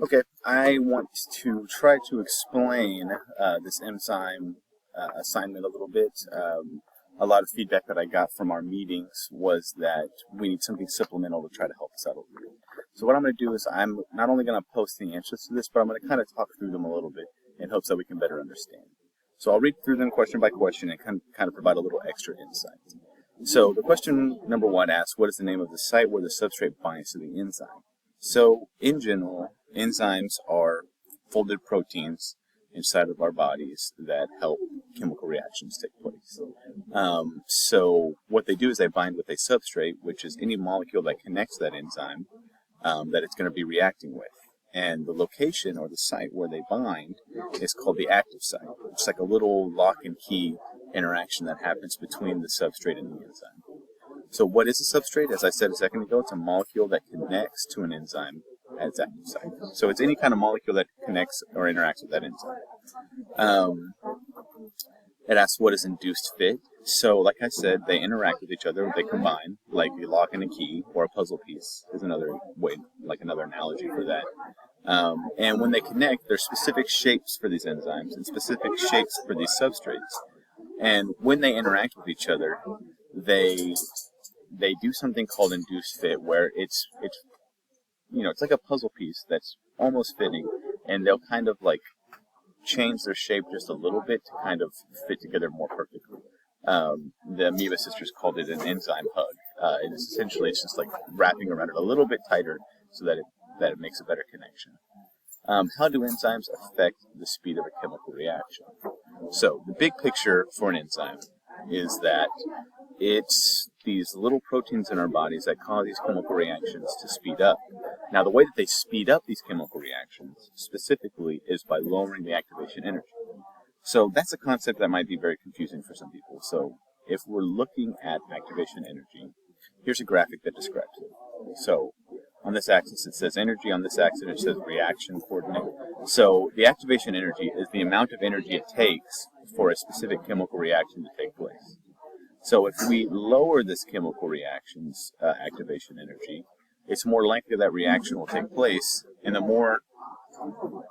Okay, I want to try to explain this enzyme assignment a little bit. A lot of feedback that I got from our meetings was that we need something supplemental to try to help us out a little bit. So what I'm going to do is I'm not only going to post the answers to this, but I'm going to kind of talk through them a little bit in hopes that we can better understand. So I'll read through them question by question and kind of provide a little extra insight. So the question number one asks, what is the name of the site where the substrate binds to the enzyme? So in general, enzymes are folded proteins inside of our bodies that help chemical reactions take place. So what they do is they bind with a substrate, which is any molecule that connects that enzyme that it's going to be reacting with. And the location or the site where they bind is called the active site. It's like a little lock and key interaction that happens between the substrate and the enzyme. So what is a substrate? As I said a second ago, it's a molecule that connects to an enzyme at its active site. So it's any kind of molecule that connects or interacts with that enzyme. It asks what is induced fit. So like I said, they interact with each other, they combine, like a lock and a key or a puzzle piece is another way, like another analogy for that. And when they connect, there's specific shapes for these enzymes and specific shapes for these substrates. And when they interact with each other, they do something called induced fit, where it's like a puzzle piece that's almost fitting, and they'll kind of like change their shape just a little bit to kind of fit together more perfectly. The Amoeba sisters called it an enzyme hug. And essentially it's just like wrapping around it a little bit tighter so that it makes a better connection. How do enzymes affect the speed of a chemical reaction? So the big picture for an enzyme is that it's these little proteins in our bodies that cause these chemical reactions to speed up. Now, the way that they speed up these chemical reactions specifically is by lowering the activation energy. So that's a concept that might be very confusing for some people. So if we're looking at activation energy, here's a graphic that describes it. So on this axis it says energy, on this axis it says reaction coordinate. So the activation energy is the amount of energy it takes for a specific chemical reaction to take place. So if we lower this chemical reaction's activation energy, it's more likely that reaction will take place, and the more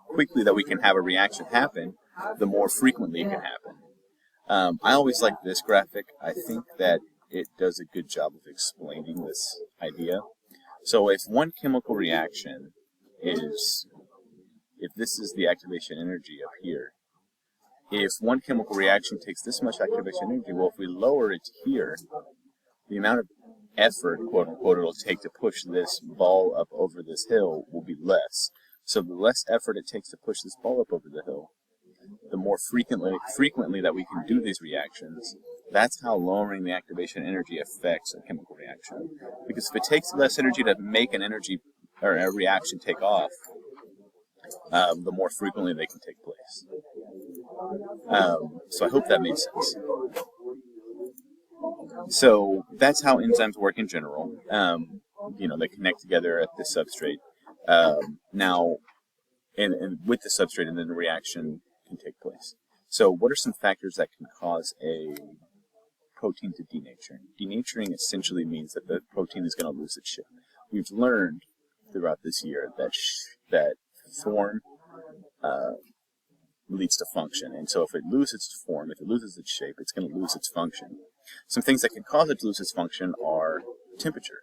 quickly that we can have a reaction happen, the more frequently it can happen. I always like this graphic. I think that it does a good job of explaining this idea. So if one chemical reaction if this is the activation energy up here, if one chemical reaction takes this much activation energy, well, if we lower it here, the amount of effort, quote unquote, it'll take to push this ball up over this hill will be less. So the less effort it takes to push this ball up over the hill, the more frequently that we can do these reactions. That's how lowering the activation energy affects a chemical reaction. Because if it takes less energy to make an energy or a reaction take off, the more frequently they can take place. So I hope that made sense. So that's how enzymes work in general. They connect together at the substrate. Now, and with the substrate, and then the reaction can take place. So what are some factors that can cause a protein to denature? Denaturing essentially means that the protein is going to lose its shape. We've learned throughout this year that form leads to function. And so if it loses its form, if it loses its shape, it's going to lose its function. Some things that can cause it to lose its function are temperature.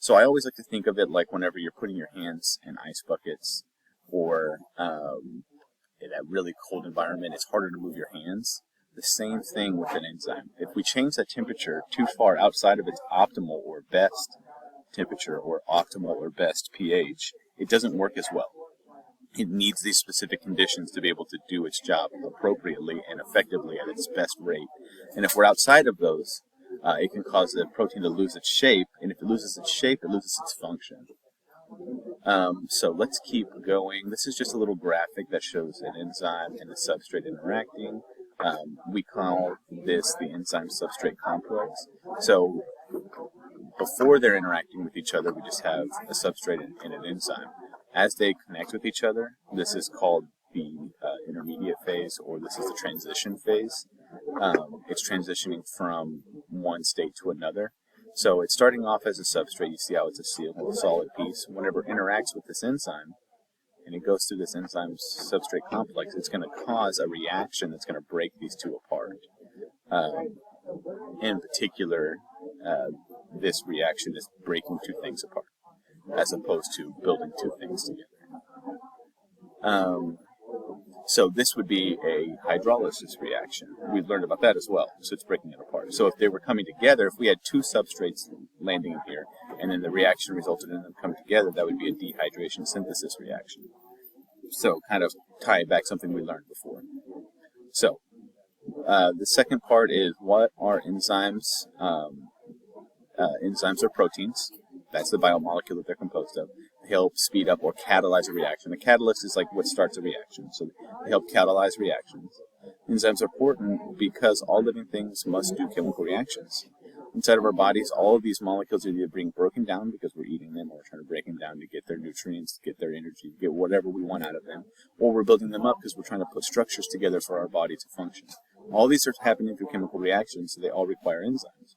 So I always like to think of it like whenever you're putting your hands in ice buckets or in a really cold environment, it's harder to move your hands. The same thing with an enzyme. If we change that temperature too far outside of its optimal or best temperature or optimal or best pH, it doesn't work as well. It needs these specific conditions to be able to do its job appropriately and effectively at its best rate. And if we're outside of those, it can cause the protein to lose its shape, and if it loses its shape, it loses its function. So let's keep going. This is just a little graphic that shows an enzyme and a substrate interacting. We call this the enzyme-substrate complex. So before they're interacting with each other, we just have a substrate and an enzyme. As they connect with each other, this is called the intermediate phase, or this is the transition phase. It's transitioning from one state to another. So it's starting off as a substrate. You see how it's a solid piece. Whenever it interacts with this enzyme, and it goes through this enzyme substrate complex, it's going to cause a reaction that's going to break these two apart. In particular, this reaction is breaking two things apart, as opposed to building two things together. So this would be a hydrolysis reaction. We've learned about that as well. So it's breaking it apart. So if they were coming together, if we had two substrates landing in here, and then the reaction resulted in them coming together, that would be a dehydration synthesis reaction. So kind of tie it back something we learned before. So the second part is, what are enzymes? Enzymes are proteins. That's the biomolecule that they're composed of. They help speed up or catalyze a reaction. A catalyst is like what starts a reaction, so they help catalyze reactions. Enzymes are important because all living things must do chemical reactions. Inside of our bodies, all of these molecules are either being broken down because we're eating them, or we're trying to break them down to get their nutrients, to get their energy, to get whatever we want out of them, or we're building them up because we're trying to put structures together for our body to function. All these are happening through chemical reactions, so they all require enzymes.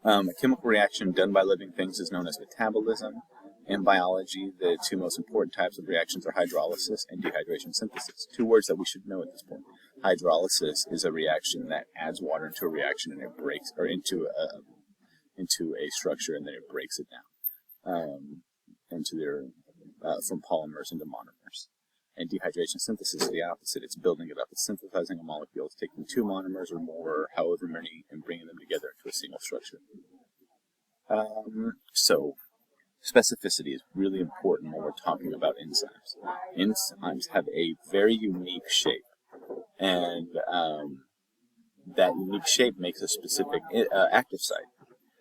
A chemical reaction done by living things is known as metabolism. In biology, the two most important types of reactions are hydrolysis and dehydration synthesis. Two words that we should know at this point. Hydrolysis is a reaction that adds water into a reaction and it breaks, or into a structure, and then it breaks it down from polymers into monomers. And dehydration synthesis is the opposite. It's building it up. It's synthesizing a molecule. It's taking two monomers or more, or however many, and bringing them together into a single structure. So specificity is really important when we're talking about enzymes. Enzymes have a very unique shape, and that unique shape makes a specific active site.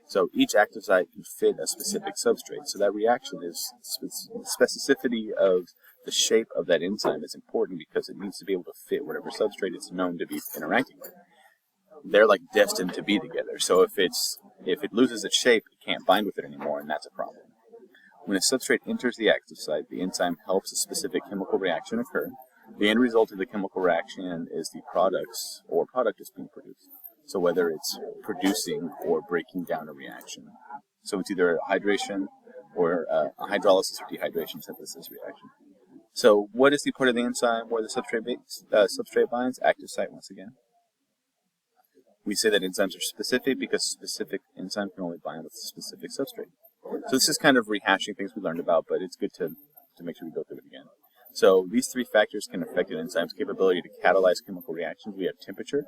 So each active site can fit a specific substrate. So that reaction is specificity of the shape of that enzyme is important because it needs to be able to fit whatever substrate it's known to be interacting with. They're like destined to be together. So if it loses its shape, it can't bind with it anymore, and that's a problem. When a substrate enters the active site, the enzyme helps a specific chemical reaction occur. The end result of the chemical reaction is the product is being produced. So whether it's producing or breaking down a reaction. So it's either a hydration or a hydrolysis or dehydration synthesis reaction. So what is the part of the enzyme where the substrate binds? Active site once again. We say that enzymes are specific because specific enzyme can only bind with a specific substrate. So this is kind of rehashing things we learned about, but it's good to make sure we go through it again. So these three factors can affect an enzyme's capability to catalyze chemical reactions. We have temperature.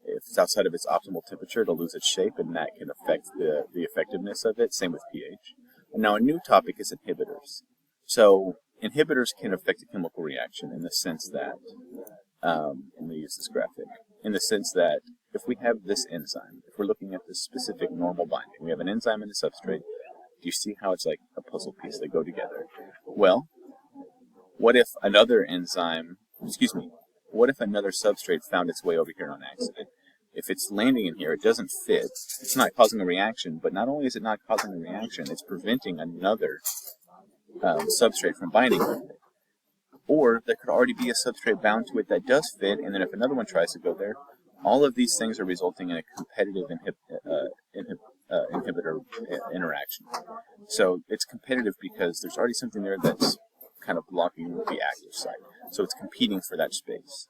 If it's outside of its optimal temperature, it'll lose its shape, and that can affect the effectiveness of it. Same with pH. Now a new topic is inhibitors. So inhibitors can affect a chemical reaction in the sense that, let me use this graphic, in the sense that if we have this enzyme, if we're looking at this specific normal binding, we have an enzyme and a substrate. Do you see how it's like a puzzle piece? They go together. Well, what if another substrate found its way over here on accident? If it's landing in here, it doesn't fit. It's not causing a reaction, but not only is it not causing a reaction, it's preventing another substrate from binding with it. Or there could already be a substrate bound to it that does fit, and then if another one tries to go there, all of these things are resulting in a competitive inhibitor interaction. So it's competitive because there's already something there that's kind of blocking the active site. So it's competing for that space.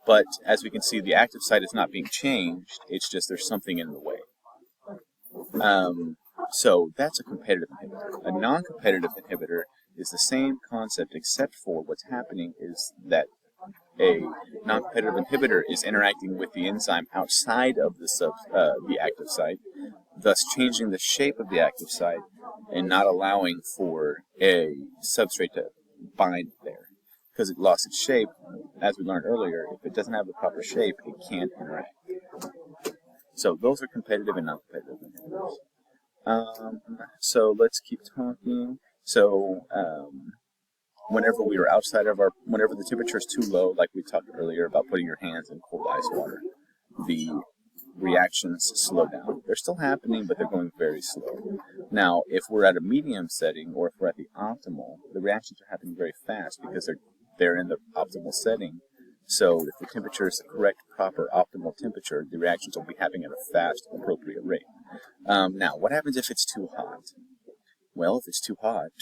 But as we can see, the active site is not being changed. It's just there's something in the way. So that's a competitive inhibitor. A non-competitive inhibitor is the same concept, except for what's happening is that a non-competitive inhibitor is interacting with the enzyme outside of the active site, thus changing the shape of the active site and not allowing for a substrate to bind there. Because it lost its shape, as we learned earlier, if it doesn't have the proper shape, it can't interact. So those are competitive and non-competitive inhibitors. So let's keep talking. So whenever the temperature is too low, like we talked earlier about putting your hands in cold ice water, the reactions slow down. They're still happening, but they're going very slow. Now, if we're at a medium setting, or if we're at the optimal, the reactions are happening very fast because they're in the optimal setting. So if the temperature is the correct, proper, optimal temperature, the reactions will be happening at a fast, appropriate rate. Now, what happens if it's too hot? Well, if it's too hot,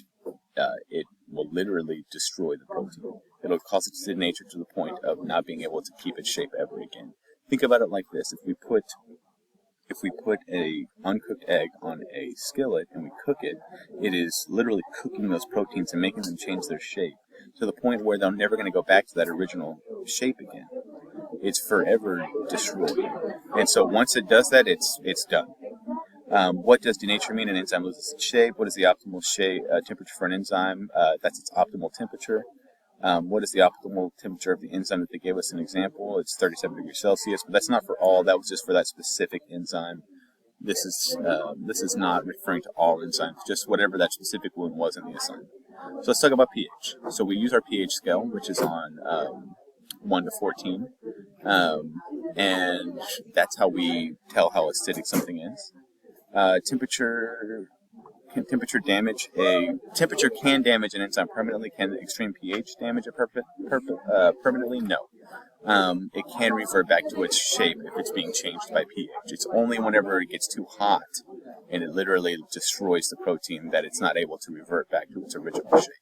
it will literally destroy the protein. It'll cause it to denature to the point of not being able to keep its shape ever again. Think about it like this: if we put a uncooked egg on a skillet and we cook it, it is literally cooking those proteins and making them change their shape to the point where they're never going to go back to that original shape again. It's forever destroyed. And so once it does that, it's done. What does denature mean? An enzyme loses its shape. What is the optimal temperature for an enzyme? That's its optimal temperature. What is the optimal temperature of the enzyme that they gave us an example? It's 37 degrees Celsius, but that's not for all. That was just for that specific enzyme. This is not referring to all enzymes, just whatever that specific one was in the assignment. So let's talk about pH. So we use our pH scale, which is on 1 to 14, and that's how we tell how acidic something is. Temperature can damage an enzyme permanently. Can extreme pH damage it permanently? No. It can revert back to its shape if it's being changed by pH. It's only whenever it gets too hot and it literally destroys the protein that it's not able to revert back to its original shape.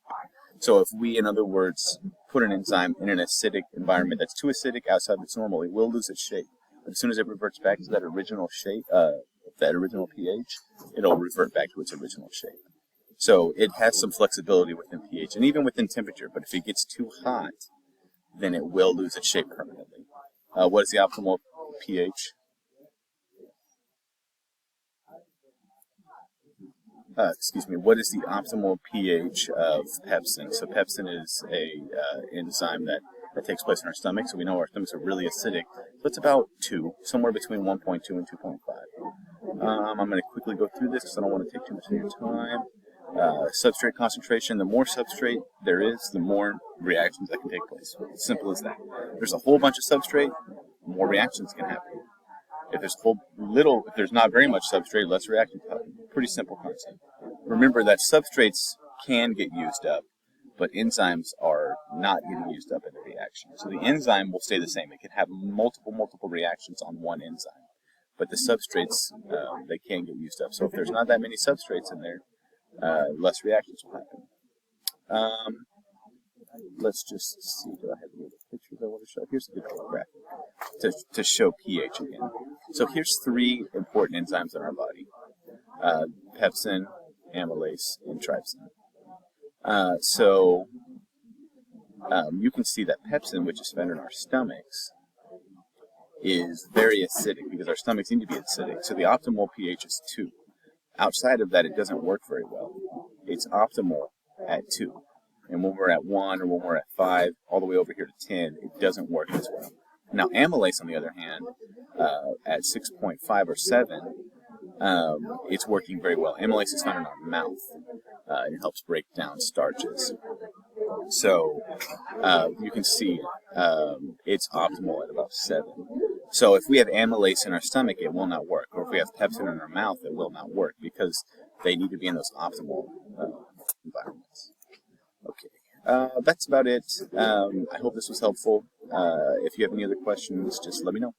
So if we, in other words, put an enzyme in an acidic environment that's too acidic outside of its normal, it will lose its shape. But as soon as it reverts back to that original shape, that original pH, it'll revert back to its original shape. So it has some flexibility within pH and even within temperature, but if it gets too hot, then it will lose its shape permanently. What is the optimal pH? What is the optimal pH of pepsin? So pepsin is a enzyme that takes place in our stomach, so we know our stomachs are really acidic. So it's about 2, somewhere between 1.2 and 2.5. I'm going to quickly go through this because I don't want to take too much of your time. Substrate concentration: the more substrate there is, the more reactions that can take place. Simple as that. There's a whole bunch of substrate, more reactions can happen. If there's not very much substrate, less reactions happen. Pretty simple concept. Remember that substrates can get used up, but enzymes are not getting used up in the reaction. So the enzyme will stay the same. It can have multiple reactions on one enzyme, but the substrates, they can get used up. So if there's not that many substrates in there, less reactions will happen. Let's just see, do I have any other pictures I want to show? Here's a good graphic to show pH again. So here's 3 important enzymes in our body: pepsin, amylase, and trypsin. You can see that pepsin, which is found in our stomachs, is very acidic because our stomachs need to be acidic. So the optimal pH is 2. Outside of that, it doesn't work very well. It's optimal at 2. And when we're at 1 or when we're at 5, all the way over here to 10, it doesn't work as well. Now, amylase, on the other hand, at 6.5 or 7, it's working very well. Amylase is found in our mouth. It helps break down starches. So you can see it's optimal at about 7. So if we have amylase in our stomach, it will not work. Or if we have pepsin in our mouth, it will not work because they need to be in those optimal environments. Okay, that's about it. I hope this was helpful. If you have any other questions, just let me know.